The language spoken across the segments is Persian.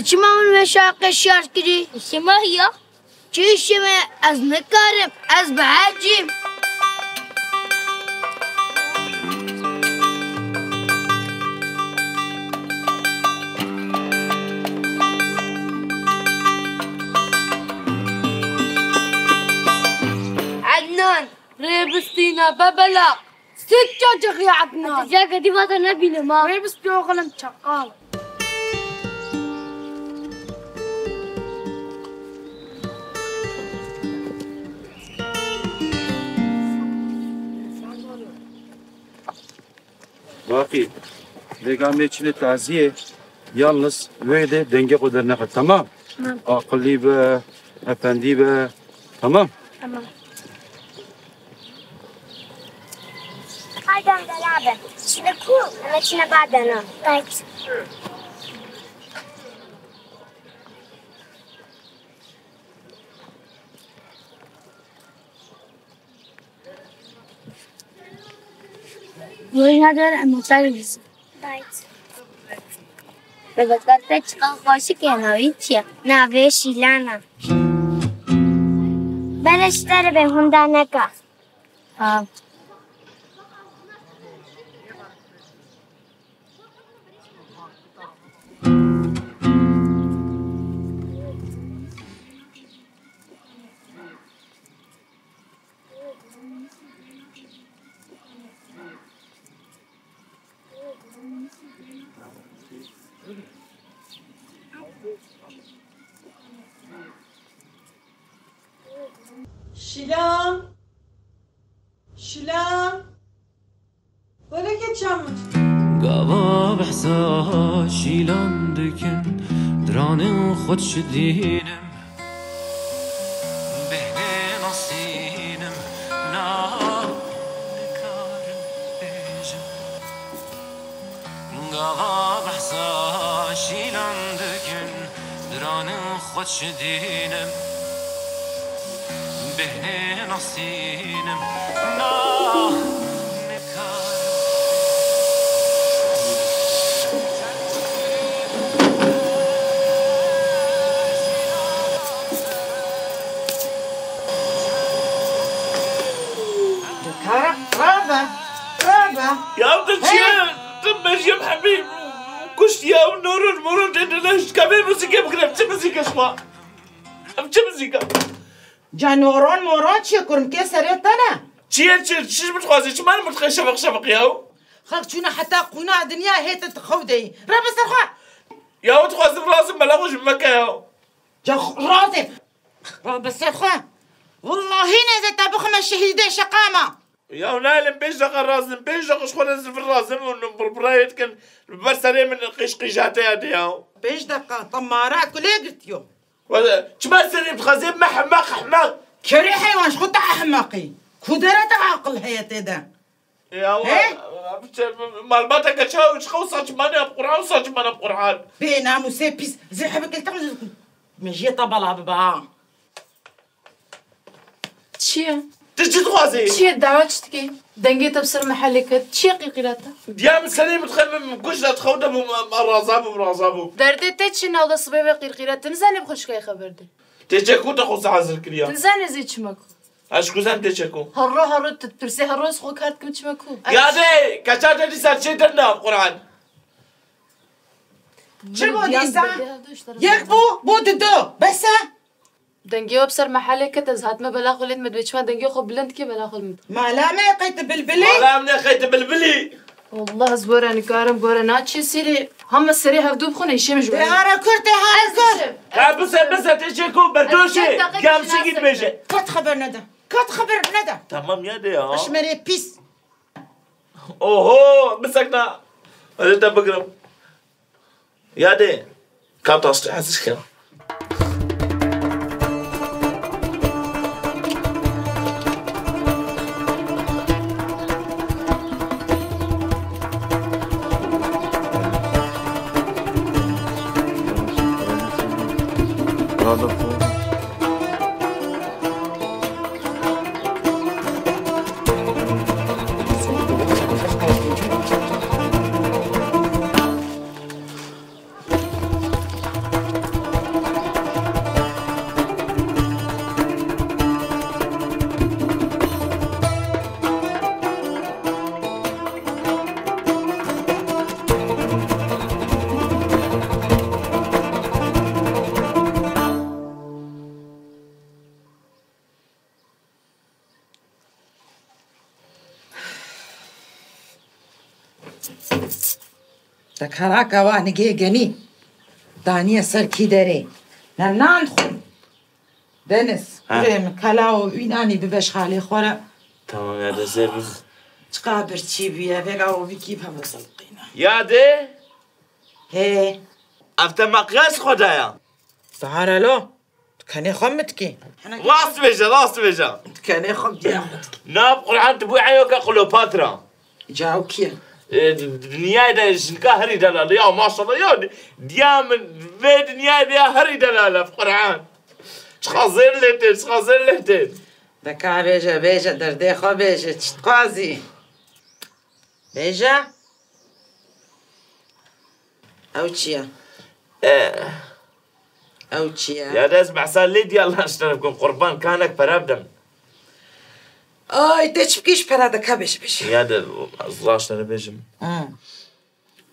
چی ما اون مشاق شارژ کردی؟ شما هیا؟ چی شما از نکارم از به حجیم عدنان ريبستينا ببلا ستة يا عدنان جا قديمة نبينا ما ريبستي وغلم شقال Vakit, Peygamber için taziye yalnız ve de denge kodarına kadar tamam. Tamam. Akıllı be, efendi be, tamam. تمام هاي دلابة شبكو أنا كنا بعدنا طيب وين هذا المطرز طيب بذكرت تشقى خوشك يا نويتيا نافي شيلانا بلاش ترى بهم دانكا ها شلام ولك تشمت گاوا بحثا شیلان دکن درانه خود شدینم بهنه نصینم نا نکارم بیجم گاوا بحثا شیلان دکن درانه خود شدینم بهنه نصینم نا يا تشيل تمشي يا حبيب كشت يا ونور مرور ليش كمان موسيقى بكره چه موسيقى شما چه موسيقى جانوران موران چیه کرم که سریعت نه چیش بتخوازی چه من متخيل شبق یاو خلق چونه حتی قناع دنیا هیت تخودی را بسرخوا یاو تخوازی رازم بلاغوش بمکه یاو جا رازم را بسرخوا والله نزل تبخم الشهيدة شقامة ياو نالم بيش دقا رازم بيش دقا شخونا نزل في الرازم ونبرايت كان برسالي من قيشقيشاتي هادي ياو بيش دقا طمارات كل قلت يوم شما سري بتخازي ما حماق كري حيوان شخوط أحمقي كدرة عقل هيتي ده ياو معلوماتك شخو صاج ماني بقرآن وصاج ماني بقرآن بينا مسيبيس زي حبك التغزل مجي طبلا ببا چیه؟ تجي تخوازي چیه دعوت شتکی؟ دنگی تبصر محلی کد چیه قیقیراتا؟ ديام سليم تخمم كوش لا تخودم مرازابو درده ته چی ناله صبح به قیقیرات تنزانی بخوش که خبر ده تجيكو تخوص حاضر كريا تنزانی زی چمکو اش كوزان تجيكو هرو تترسي هروز خو کارت کم چمکو يا دي كاشات دي سال شي درنا قرآن چه بود ایسا؟ یک بود دو بسه؟ دنگی بسر محلی کد از هات ما بلاغ ولید مد بچوان دنگی خو بلند کی بلاغ ولید مالامه قيت بلبلي مالامه قيت بلبلي والله زبورة نكارم بورة ناتشي سيري هم السري هفدوب خونه يشمش دهارا كرتي هازر بس تجيكو بردوشي قام سيجي بيجي كت خبر ندى تمام يا دي اشمري بيس اوهو مسكنا هذا بقرب يا دي كم تصلي حاسس كم دەکەڕاکە وا نگێ گەنی دانیە سەرکی دەرێ نەنان خۆن دەنس من کەلاوە وینانی ببەش خاڵێ خۆرە تمام یاده زێر چقا برچی بیە بێگاوە ویکی بە سەڵقینە یاده هێ ئەفتە مەقیاس خۆدایە سەهارەلۆ تکەنێ خۆم متکی ڕاست بێژە ڕاست بێژە تکەنێ خۆم دیا ناب قورعان تبووی عەیۆکە قلۆپاترا جاو کیە دنیای دا ژنکا هەری دەلاڵە یا ماشەڵە یا دیا من بێ دنیای دیا هەری دەلاڵە قورعان چقا زێر لێتێ چقا زێر لێتێ دەکا بێژە دەردێ خۆ بێژە چیت قازی بێژە ئەو چییە ئەو چییە یادە ئەس بەحسا لێ دیاڵ هەشتە بکەم قوربان کانێک پەرا بدەم ئای تێ چ بکەیش پەرا دەکا بێژە بێژە یادە ڕاشتەرە بێژم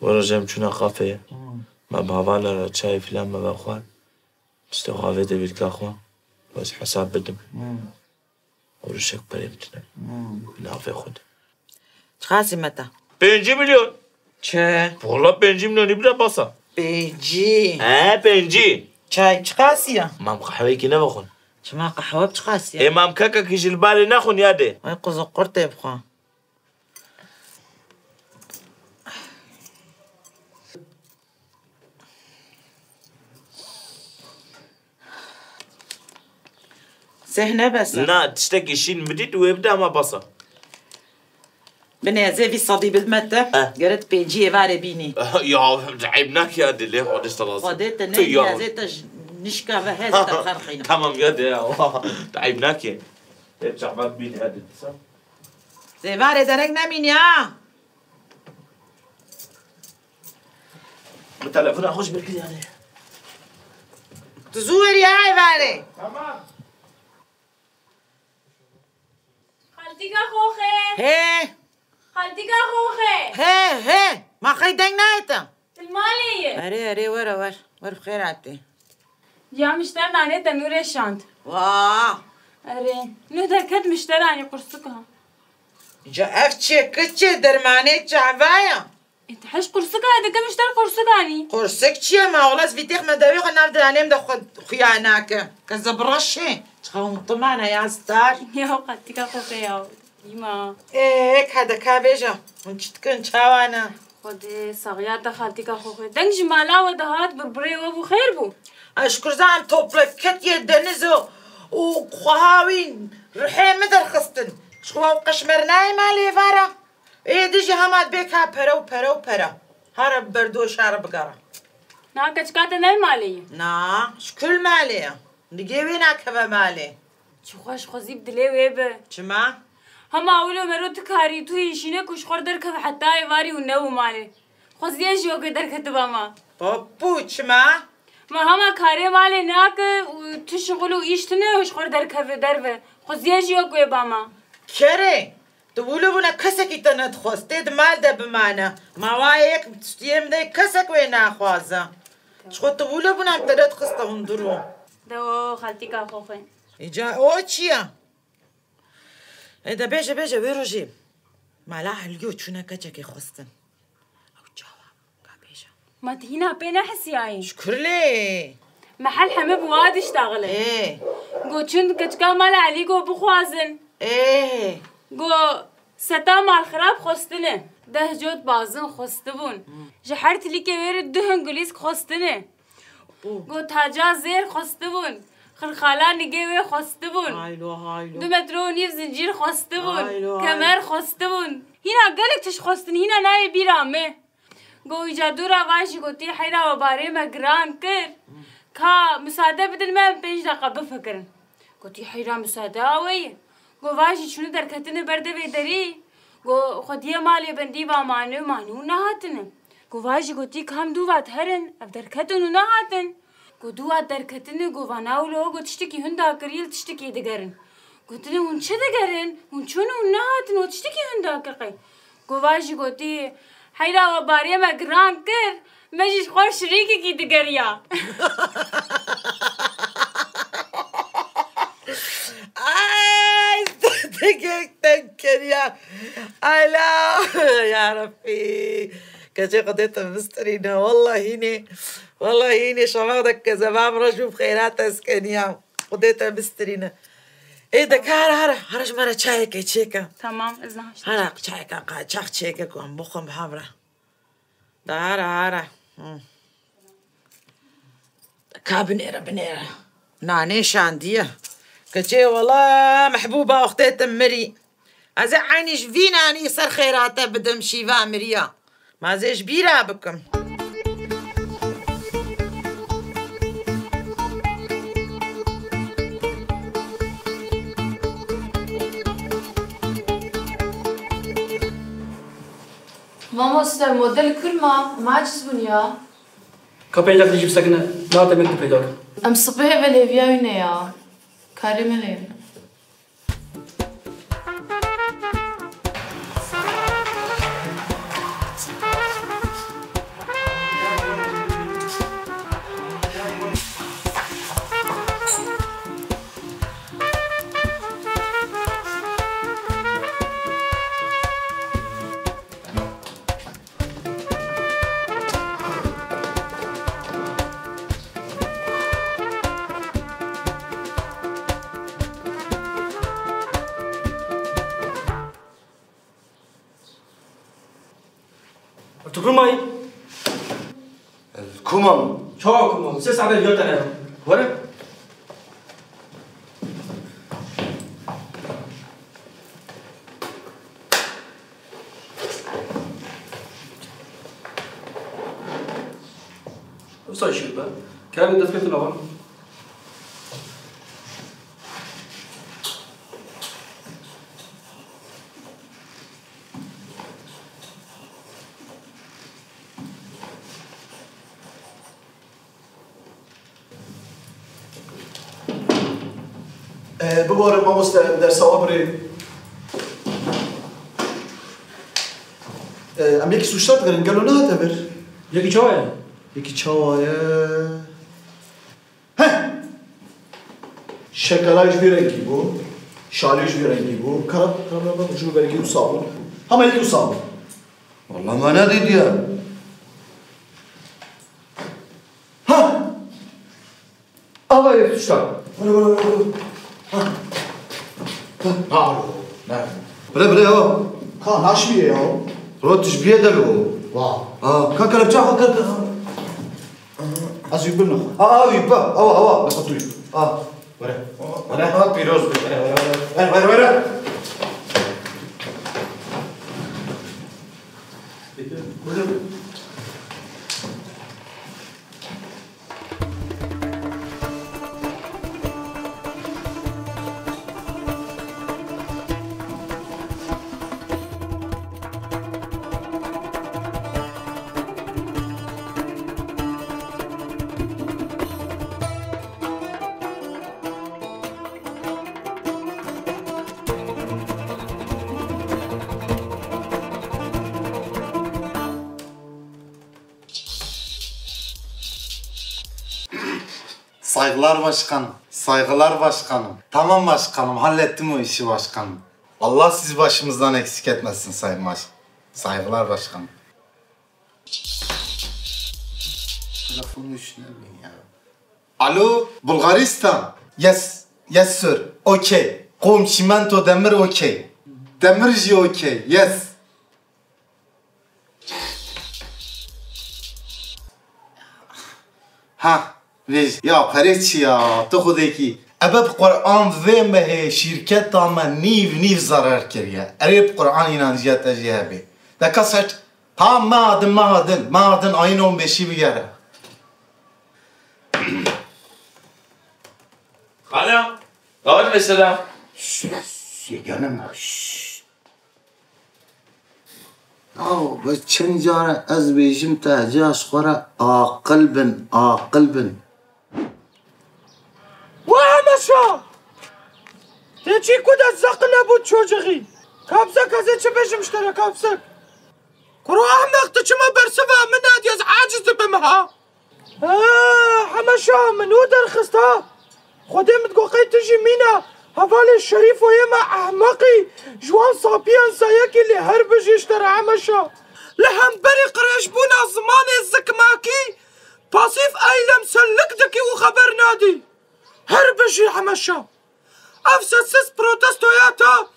وەرەژەم چوونە قافەیە مە باوا لەرە چای فلان مە بەخوار شتە قافێ دەبێت کاخوا بەس حەساب بدەم وەرشێک پەرێ بتنە نافێ خۆت چقاسی مەتە 5 میلیۆن چ وەڵا 5 میلیۆنی بدە بەسە پێنجی 5 چای چقاسیە مام قەحوەیەکی نەبەخۆن چما قەحوە بچقاسیە ئێمام کەکەکی ژلبارێ نەخۆن یادێ وای قوزە قورتێ بخوا سهنە بەسە نا تشتێکی شین بدیت وێ بدامە بەسە بنێ زێوی سەدی بدمەتە گەرت پێنجی ێوارێ بینی یا عیب ناکە یادێ لێ خۆدەشتە ڕاست خۆدێتە نێزێتە نیشکا بە هێزتە خەرخینە تمام یادێ عیب ناکێ چەقبات بینی هەدێ زێوارێ دەرەک نەمینی ها بە تەلەفۆنە خۆش بکردی یادێ تو زووەری های وارێ خالتیکە خۆخێ هێ خالتیکە خۆخێ هێ ماخەی دەنگ نایەتە المالەیە ئەرێ وەرە وەر بخێر هاتێ یا مشتەر نانێتە نورێ شاند وا ئەرێ نو دەرکەت مشتەرانی قورسکە جا ئەف چێ کچێ دەرمانەی چاڤایە ئێتە هەش قورسکە دەکە مشتەر قورسکانی قورسێک چییە ماوەڵەس ڤیتێخمە دەوێ خۆ ناودرانێم دەخۆ خویا ناکە کە زەبڕەشێ چخەوتمانە یاستار یا خالتیکە خۆخێ یا دیما کا دەکا بێژە من چتکن چاوانە خۆدێ سەغیاتە خالتیکە خۆخێ دەنگ ژ مالاوە دەهات ببڕێوە بوو خێر بوو ئەشکرزان تۆپڵەکەتیە دەنزۆ و خواهاوین ڕحێمە دەرخستن شخوا و قەشمەرنای مالێڤارە دژی هەمات بێکا پەرە هەرە بەردۆ شارە بگەڕە ناکە چکاتە نەر مالەیە نا شکل مالەیە دیگێ وێ ناکەوە مالێ چ خۆش خۆزیب دلێ وێ بە چما هەماولە مەرۆ تکاری توی شینە کوشخۆر دەرکەوە حتا ئێواری و نەو مالێ خۆزیە ژیۆکە دەرکەتە بەما پۆپوو چما ما هەما کارێ مالێ ناکە و تو شغل و ئیشتنە هۆشخۆر دەرکەوێ دەربە خۆزیە ژیۆک وێ باما کەرێ دەبوولە بوونە کەسێکی تە نەتخۆست تێ مال دەبمانە ماوایە یەک شتێم دەی کەسێک وێ ناخوازە شخۆ دەبوولە بوونە دەرەت خستە هەندوڕۆ دەوە خالتیکە خۆخێ ئیجا ئەوە چییە؟ ئێدە بێژە وێ ڕۆژێ مالا هەلگی و چوونە کەچێکی خستن ئەو چاوە کا بێژە مەتهینا پێ نەحسیایی شکر لێ محل هەمە بوادش تاغڵێ گۆ چون کەچکا مالا عەلی گۆ بخوازن گۆ سەتا مالخراب خۆستنە دەه جۆت بازن خۆستبوون ji her tilîkê wê re du hingulîsk xwestine got taca zêr xwestibûn xirxala nigê wê xwestibûn du metro û nîv zincîr xwestibûn kemer xwestibûn hîna gelek tiş xwestin hîna nayê bîra me got îcadûra van jî gotî heyra we barê me giran kir ka misade bidin me 5 deqa bifikirin gotî heyra misade awe ye got van jî çûnî derketine ber devê derî got xwediye malê bendî va mane û manî û nehatine got van jî gotî kam dû vat herin ev derketin û nehatin got dû vat derketine got vanawlo got tiştekî hunda kirî tiştekî digerin gotine hûn çi digerin hûn çûn û nehatin got tiştekî hunda kir got van jî gotî heyra we barê me giran kir me jî ji xwe şirîkekî digeriya دقيق تنكر ألا يا ربي كجي قضيت مسترينا والله هيني شماغدك زمام رجو بخيرات اسكنيا قضيت مسترينا ايه دك هارا جمرة çayك içeyken Tamam izle. هارا çayك çak çayك كون بخم بحمرة ده هارا بنيرة ناني شاندية كجي والله محبوبة أختي تمري أزي عيني فينا أني صار خيراتها بدم شيفا مريا ما زي جبيرة بكم ماما استر موديل كرما ما عجز بنيا Kapıyı da tecip sakın daha da mektup ediyor. ام صبح بالهيفيا وينيا كاري ملين تكرماي الكمام شو كمام سيس على اليوت أنا ورا وصل شو بقى كلام ده فكرة الأول ببارم ما مستعد در صوابري ام یکی سوشتات قرن قالوا نه تبر يكي شوية یکی چاوایا ها شکلایش بیرنگی بو شالیش بیرنگی بو کرم جو برنگی و صابون همه یکی و صابون والله ما نديد يا ها الله يفتشك بلا هو كان هاشمية يا روتش بيدلو واو كان كلب جاهو كلب از يبنا يبا هوا لقطوي ورا بيروز ورا Saygılar başkanım, saygılar başkanım. Tamam başkanım, hallettim o işi başkanım. Allah sizi başımızdan eksik etmesin sayın başkanım. Saygılar başkanım. Telefonu düşünemeyin ya. Alo, Bulgaristan. Yes sir, okay. Kom çimento demir okay. Demirci okay, yes. Ha. یا پرچی یا تو خودی کی ابب قرآن ویم به شرکت تام نیو ضرر کریه اريب قرآن اینانجیت اجیه بی دکاسٹ ها مادن آینون بشی بگره خالم داود mesela yeganım bu çen jara az bejim taja şora aqil bin وامشا تيجي كده الزقلة ابو تشوجغي كابسك هذا شبش مشترى كابسك كرو احمق تشما برسفا من نادي عاجز بمها حمشا من ودر خستا خدي متقوقي تجي مينا هفال شريف ويما أحمقي جوان صابيان سايكي اللي هربج يشترى عمشا لهم بري قريش بونا زمان الزكماكي باصيف أيلم سلكدكي وخبر نادي هربج عمشا أفسد سس بروتستوياتا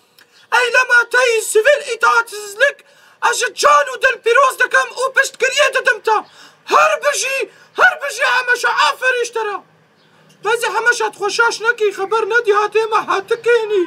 أيلم أتاي سيفيل إطاعت زلك أجد جانو دل بيروز دكم وبشت كريات دمتا هربجي عمشا عافر يشترى بازي همشا تخوشاش نكي خبر ندي هاتي ما هاتكيني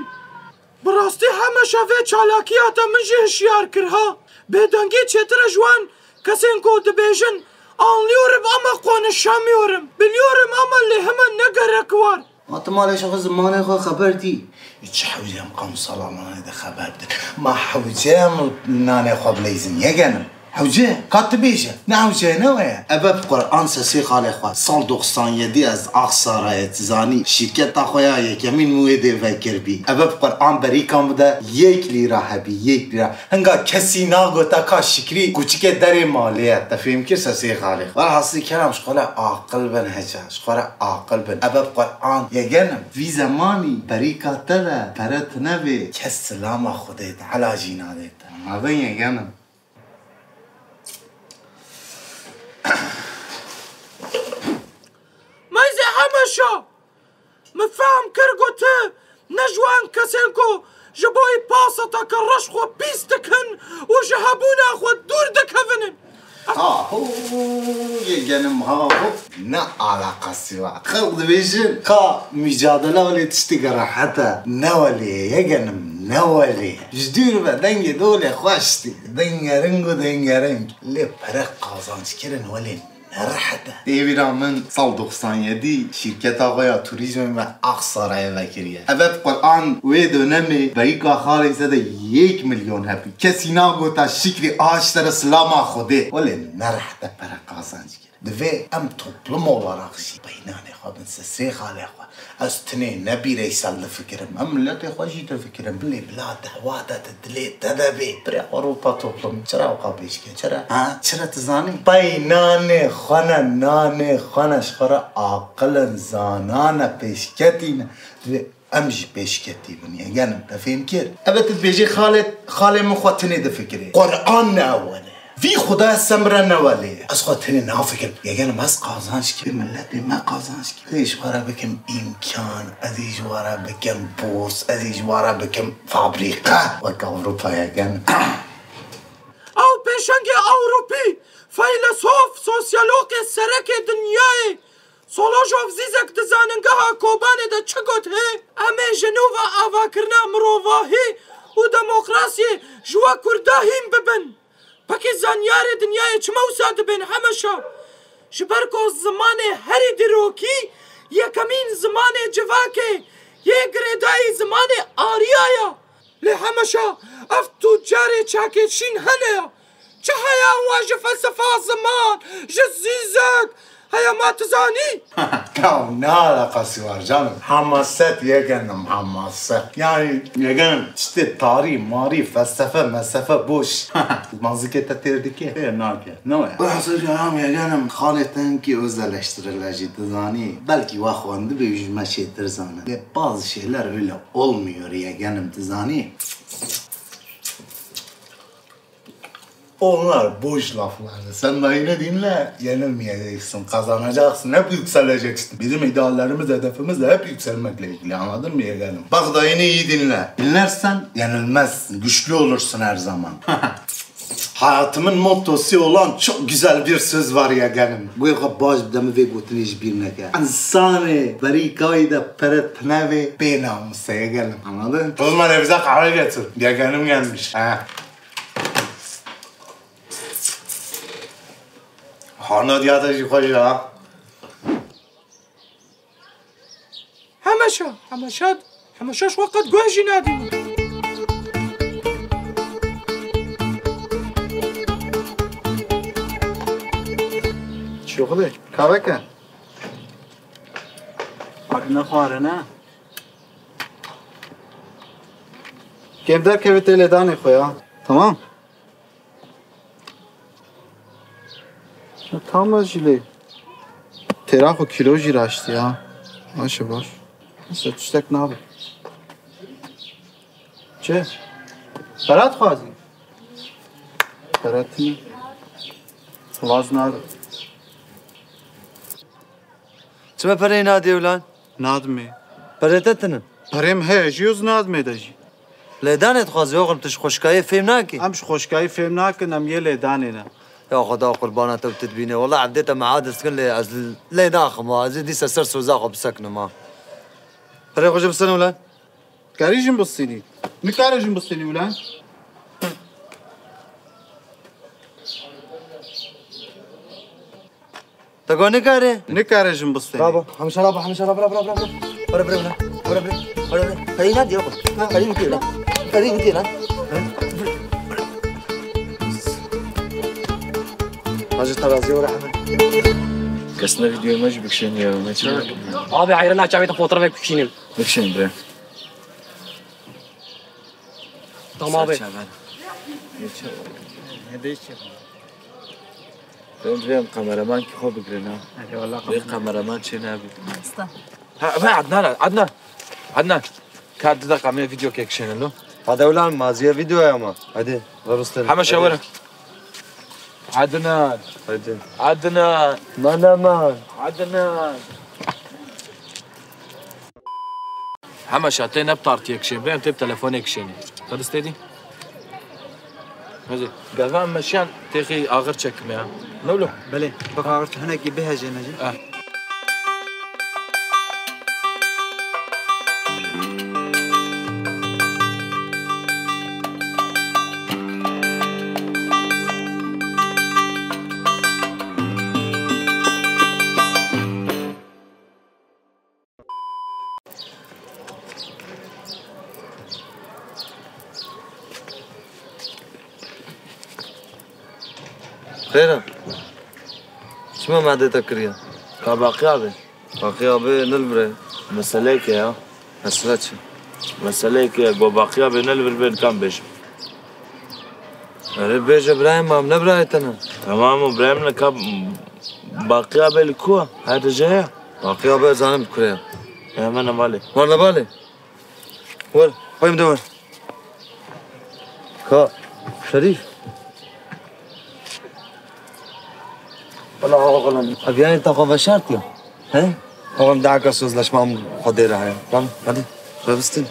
براستي همشا في چالاكياتا من جه هشيار كرها بيدنگي چتر جوان كسينكو دبيجن انليورم اما قوان الشاميورم بليورم اما اللي هما نقرك وار ما تماليش اخو زماني خو خبرتي يتش حوجام قام صلاة الله هذا خبرتك ما حوجام ناني خو بليزن يقنم حوجه كاتبيجه نحوجه نويا أباب قرآن سسي خالي خواه 197 از أخسارة زاني شركة أخويا يكمين مويده فكر بي أباب قرآن بريكام بده 1 ليرة هبي 1 ليرة هنگا كسي ناغو تاكا شكري كوچك داري مالية تفهم كير سسي خالي خواه حصي كلام شخوله عاقل بن هجا شخوله عاقل بن أباب قرآن يجنم في زماني بريكا تلا برات نبي كسلام خديت على جيناديت هذا يجنم مايزي همشا مفهم كرغوتي نجوان كسينكو جبوي باسطة كرشخو بيستكن وجهبونا اخو الدور دكفنن هو يجنم هو نا علاقة سوا خذ بيجن كا مجادلة ولا تشتغل حتى نولي يجنم نولي جدير بدنج دول خوشتي دنگرنگ لي فرق قازانش كرن ولي نرحته ايبرا من صال 97 شركة آقايا توریسم و اخساره وکریه ابد قرآن و دونمی بریکا خالی زده 1 میلیون هبی کسی نگوتا شکری آشتر سلام خوده ولی نرحته پر قازانش کرد دوی ام toplum olarak beynane خابن سسي خالي خوا استني نبي ريسال فكرم ام ملتي خوشي الفكرم بلي بلاد هواده تدليت تدبي بري اوروبا toplum چرا قابلش که چرا ها چرا تزانی beynane خانه نانه خانش خورا عاقل زانانه پیشکتینه امجي بيشكتي بني يعني تفهم كير ابد بيجي خالد من خوتني ده فكري قرآن ناوله في خدا سمرة نوالي از خوتني نافكر يعني بس قازانش كي ملتي ما قازانش كي اديش ورا بكم امكان اديش ورا بكم بورس اديش ورا بكم فابريقة وك اوروبا يعني او بيشنجي اوروبي فيلسوف سوسيولوج سرك دنياي سولوجوف زيزك دزاننگها كوباني دا چگوت هي امي جنوبا آوا کرنا مروواهي و دموقراسي جوا كرداهيم ببن پاكي زانيار دنياي چموسا دبن همشا جبركو زماني هري دروكي يكمين زماني جواكي يگرداي زماني آريايا لهمشا اف تجاري چاكي شين هنيا چه هيا واجه فلسفة زمان جزيزك هيا ما تزاني كاو نالا قاسوار جانم حماسات يجنم حماسات يعني يجنم تشتي تاريخ ماري فلسفة مسافة بوش المنزكة تردكي هي ناكي نوع بحصل جانم يجنم خالتنكي özelleştirilecek تزاني بلكي واخوانده بيجي ماشي ترزانه ve bazı şeyler öyle olmuyor يجنم تزاني Onlar boş laflardı. Sen de yine dinle. Yenilmeyeceksin, kazanacaksın, hep yükseleceksin. Bizim ideallerimiz, hedefimiz de hep yükselmekle ilgili. Anladın mı yeğenim? Bak da yine iyi dinle. Dinlersen yenilmezsin, güçlü olursun her zaman. Hayatımın mottosu olan çok güzel bir söz var yeğenim. Bu yaka baş bidemi ve gotiniş bir neke. İnsanı barikayda peretne ve benamusa yeğenim. Anladın? O zaman bize kahve getir. Yeğenim gelmiş. خانه دیاتشی خوشی ها همشاش وقت گوشی نادیم چی خوده؟ کاوه کن نه خواره نه گیم در که به تیلدانی خویا تمام tam jile teraxo kilo jiraştı ya. Aşı var. Nasıl tüştek ne abi? چه؟ برات خوازی؟ برات نه خلاص ناد چه پره نادی ولان؟ نادمی پرهتتنن پریم هیجیوز نادمی داشی لیدانت خوازی آقل تش خوشکایی فهم ناکی امش خوشکایی فهم ناکنم یه لیدانی نه يا خدا قربانات وتتبيني والله عديتها معاد تقول لي از لي داخل ما زي دي سر سوزاخو بسكنه ما فريق وجب السنه ولا كاريجن بالصيني نكاريجن بالصيني ولا تقول نكاري نكاريجن بالصيني بابا حمش رابا حمش رابا رابا رابا ولا برينا ولا بري خلينا دي خلينا كده خلينا كده حاجة ترازي ولا حمل كسنا فيديو ماجي بكشين يا ماتش ابي عيرنا جابيت فوتر فيك بكشينيل بكشين بري تمام ابي هديش بريم كاميرامان كي خو بقرنا والله كاميرامان شي نابي ها عدنان كاد دقيقة عمل فيديو كيكشين له هذا ولا مازيه فيديو يا ما هدي غرستن حما شاورك عدنان مان عدنان حما شاتين ابطارت يكشين بهم تب تلفون يكشيني خلص تدي هذي قال مشان تيخي اخر تشيك معاه نولو بله بقارت هناك بها جنجي خيرا شو ما عديتك كريا باقي ابي نلبري مساليك يا مسلاتش مساليك يا باقي ابي نلبر بين كم بيش أنا بيج إبراهيم ما منبرايتنا تمام إبراهيم لك باقي ابي الكوا هذا جاي باقي ابي زانم كريا يا من مالي والله بالي ور وين مدور شريف والله أغلى أبياني تاخذ بشرتي ها هو مدعك أسوز ليش ما عم حضيرها هاي تمام هذه شبستني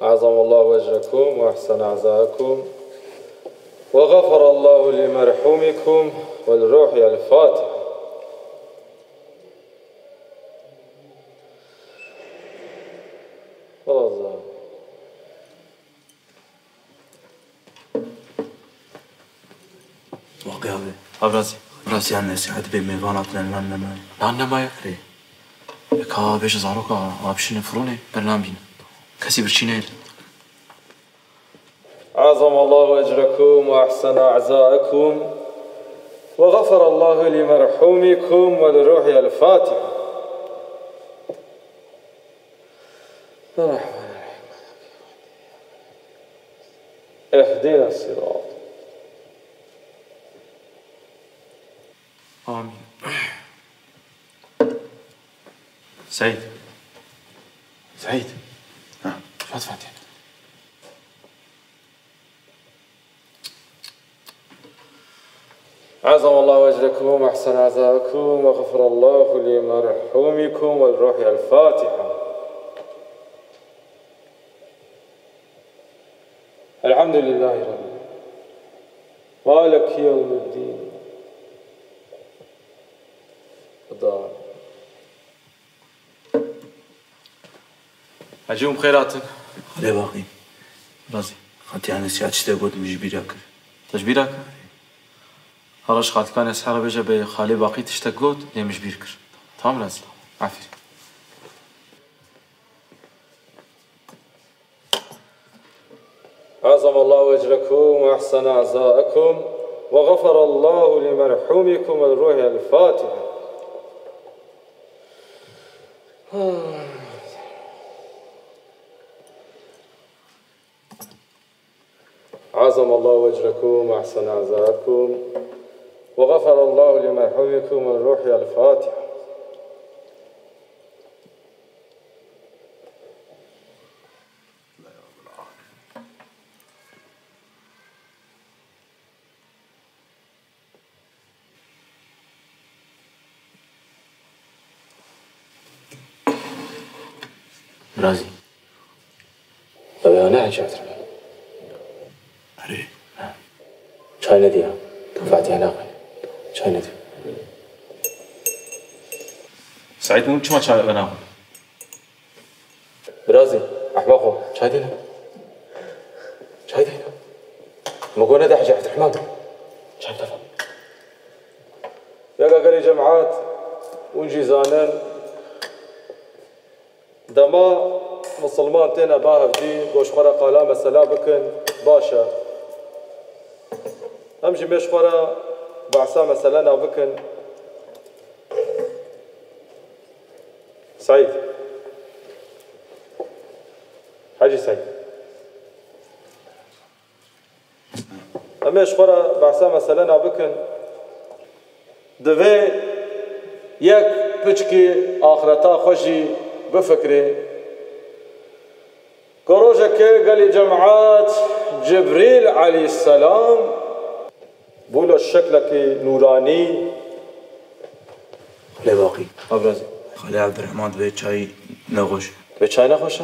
أعظم الله أجركم وأحسن عزاءكم وغفر الله لمرحومكم والروح الفاتحة. خلاص واقعي أبرزي عن ناس هاد بميفانات لنا ما يقري كا بيش زاروكا أبشين فروني برنامجين كسي برشينيل. عظم الله أجركم وأحسن أعزاءكم وغفر الله لمرحومكم ولروح الفاتحة. الرحمن الرحيم اهدنا الصراط. آمين. سعيد شو فاتين عظم الله أجركم وأحسن عزاءكم وغفر الله لمرحومكم والروح الفاتحة. الحمد لله رب العالمين مالك يوم الدين. خدا أجيهم خيراتك خلي باقي رازي خاطي أنا سيات شتاقوت مجبيرك تجبيرك هراش خاطي كان يسحر بيجا بي خالي باقي تشتاقوت ليه مجبيرك تمام رازي عافية عظم الله أجركم وأحسن عزاءكم وغفر الله لمرحومكم الروح الفاتحة. عظم الله أجركم وأحسن عزاءكم وغفر الله لمرحومكم الروح الفاتحة. رازي طبعا أنا عجبت رمي أري شاي نديها كفاتي أنا غني شاي ندي سعيد مو شو شاي أنا برازي أحمقو شاي دينا شاي دينا مقولنا ده حاجة عبد الرحمن شاي دينا يا قاري جماعات ونجي زانن دما مسلمان تينا باها بدي قوش خورا قالا مسلا بكن باشا امجي مش خورا بعسا مسلا نابكن سعيد حاجي سعيد امش خورا بعسا مسلا نابكن دوي يك بچكي آخرتا خوشي بفكري كروجك قال جماعات جبريل عليه السلام بولو الشكلك نوراني لا باقي أبرز خلي عبد الرحمن بيت شاي نغش بيت شاي نغش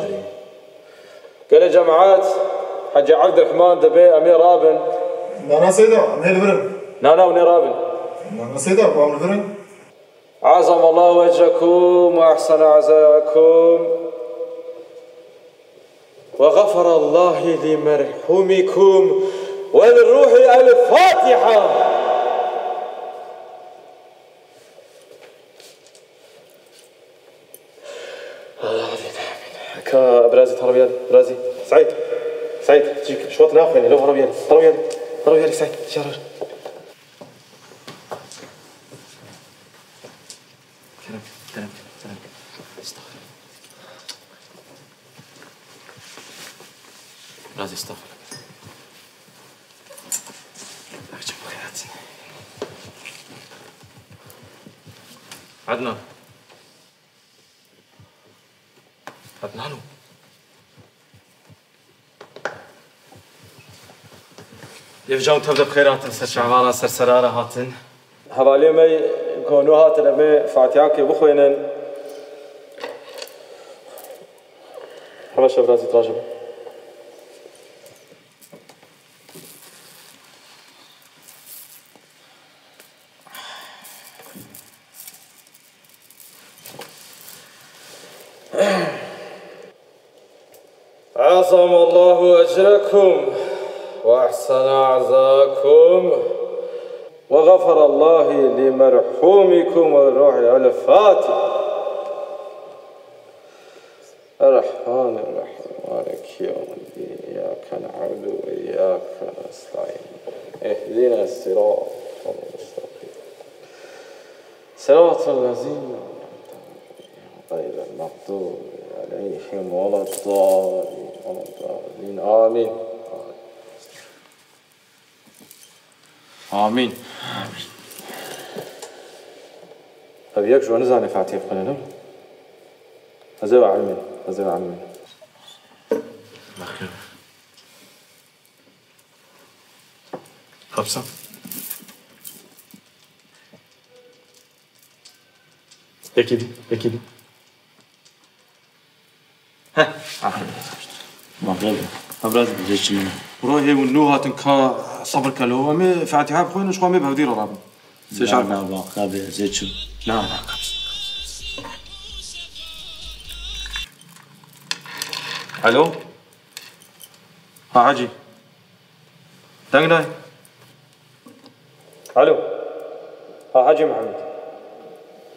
قال جماعات حج عبد الرحمن دبي أمير رابن نانا سيدا أمير فرن نانا وني رابن نانا سيدا أمير فرن عظم الله وجهكم وأحسن عزاءكم وغفر الله لمرحومكم وللروح الفاتحة. كا برازي ترى برازي سعيد سعيد تجيك شوط ناخذ لو هرب يلي سعيد شرر كلام رازي استغفر أرجو بخيرات عدنان عدنانو يفجعون تبدأ بخيرات سر شعبانا سر سرارة هاتن هبالي مي كونو هاتن أمي فاتياكي بخوينن حمشة برازي تراجم عظم الله أجركم وأحسن عزاكم وغفر الله لمرحومكم والروح الفاتحة. الرحمن الرحيم مالك يوم الدين إياك نعبد وإياك نستعين اهدنا الصراط المستقيم صراط الذين غير المغضوب عليهم ولا الضالين آمين آمين أبي يكشف نزعني فاتيف قلنا هزوا علمين هزوا علمين بخير خبصة يكيدي ها مغرب أبرز بجيش منه روحي والنوها تنكا صبر كلو أمي فاتحة بخوين وش قامي بهودي رابع لا باقي زيت شو لا ألو ها عجي دنقناي ألو ها عجي محمد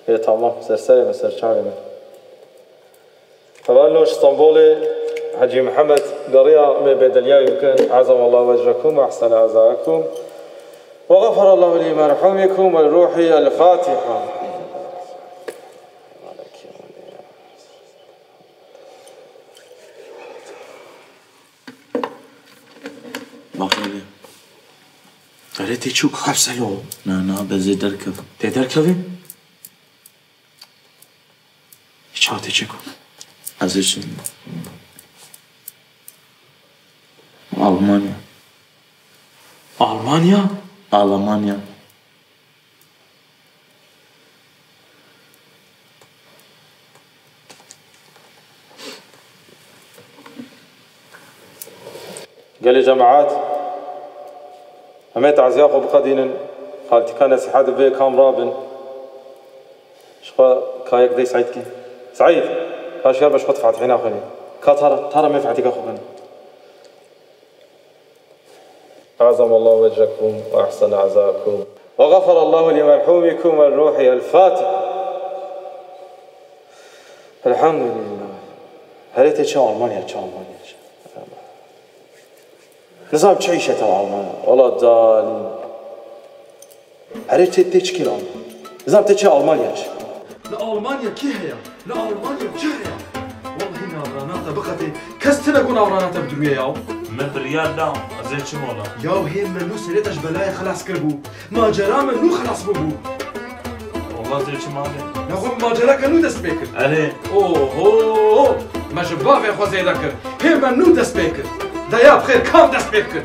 هي تمام سرسالي مسر شعبي فبالنوش اسطنبولي حجي محمد قرية ما بدليا يمكن عظم الله وجهكم وأحسن عزاءكم وغفر الله لي مرحومكم والروحي الفاتحة. باقي قالت تشوك خبسلو نا بزي دركب تدركبي شاتي تشكو ازش ألمانيا ألمانيا ألمانيا قال لي جماعات هميت عزياق بقدين خالتي كان سحاد بي كام رابن شخوا كايك دي سعيدكي سعيد كاشير باش خد فاتحين اخواني ترى ما فاتك اخواني. عظم الله وجهكم واحسن عزاءكم وغفر الله لمرحومكم والروحي الفاتحة. الحمد لله. هل تشاء ألمانيا تشاء ألمانيا نظام تعيشة تبع ألمانيا والله الضالين. هل تشكي ألمانيا نظام تشاء ألمانيا لألمانيا كي هي؟ لألمانيا كي هي؟ والله هنا أوراناتا بقتي كستنا قونا أوراناتا بدوية ياو من ريال لا زين شمولا ياو هي منو سريتش بلاي خلاص كربو ماجرا منو خلاص ببو والله زين شمالي نقول ماجرا كانو دست بيكر عليه اوه ما جبا في خوزي ذكر هي منو دست بيكر دايا بخير كام دست بيكر